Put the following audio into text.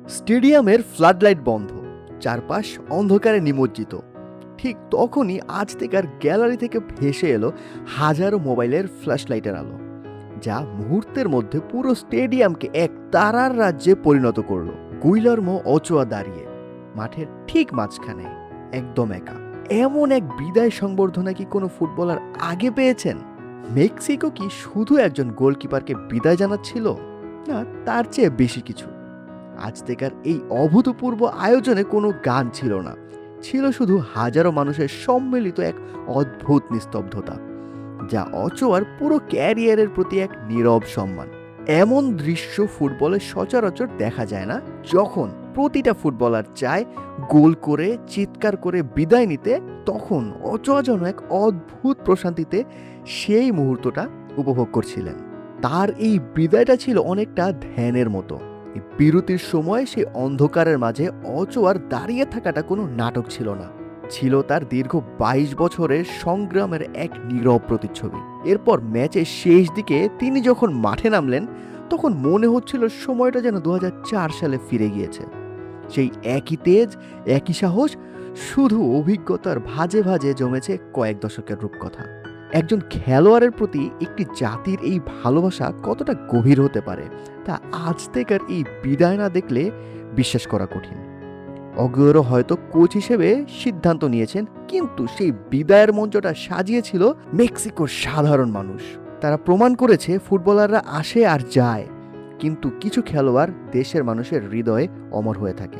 স্টেডিয়ামের ফ্লাডলাইট বন্ধ, চারপাশ অন্ধকারে নিমজ্জিত। ঠিক তখনই আজতেকার গ্যালারি থেকে ভেসে এলো হাজারো মোবাইলের ফ্ল্যাশলাইটের আলো, যা মুহূর্তের মধ্যে পুরো স্টেডিয়ামকে এক তারার রাজ্যে পরিণত করলো। গুইলার্মো ওচোয়া দাঁড়িয়ে মাঠের ঠিক মাঝখানে, একদম একা। এমন এক বিদায় সংবর্ধনা কি কোনো ফুটবলার আগে পেয়েছেন? মেক্সিকো কি শুধু একজন গোলকিপারকে বিদায় জানাচ্ছিল, না তার চেয়ে বেশি কিছু? আজতেকার এই অভূতপূর্ব আয়োজনে কোনো গান ছিল না, ছিল শুধু হাজারো মানুষের সম্মিলিত এক অদ্ভুত নিস্তব্ধতা, যা ওচোয়ার পুরো ক্যারিয়ারের প্রতি এক নীরব সম্মান। এমন দৃশ্য ফুটবলে সচরাচর দেখা যায় না, যখন প্রতিটা ফুটবলার চায় গোল করে চিৎকার করে বিদায় নিতে। তখন ওচোয়া যেন এক অদ্ভুত প্রশান্তিতে সেই মুহূর্তটা উপভোগ করছিলেন। তার এই বিদায়টা ছিল অনেকটা ধ্যানের মতো। এই বিরতির সময় সেই অন্ধকারের মাঝে ওচোয়ার দাঁড়িয়ে থাকাটা কোনো নাটক ছিল না, ছিল তার দীর্ঘ 22 বছরের সংগ্রামের এক নীরব প্রতিচ্ছবি। এরপর ম্যাচের শেষ দিকে তিনি যখন মাঠে নামলেন, তখন মনে হচ্ছিল সময়টা যেন 2004 সালে ফিরে গিয়েছে। সেই একই তেজ, একই সাহস, শুধু অভিজ্ঞতার ভাজে ভাজে জমেছে কয়েক দশকের রূপকথা। একজন খেলোয়াড়ের প্রতি একটি জাতির এই ভালোবাসা কতটা গভীর হতে পারে, তা আজতেকার এই বিদায় না দেখলে বিশ্বাস করা কঠিন। অগুয়েরো হয়তো কোচ হিসেবে সিদ্ধান্ত নিয়েছেন, কিন্তু সেই বিদায়ের মঞ্চটা সাজিয়েছিল মেক্সিকোর সাধারণ মানুষ। তারা প্রমাণ করেছে ফুটবলাররা আসে আর যায়, কিন্তু কিছু খেলোয়াড় দেশের মানুষের হৃদয়ে অমর হয়ে থাকে।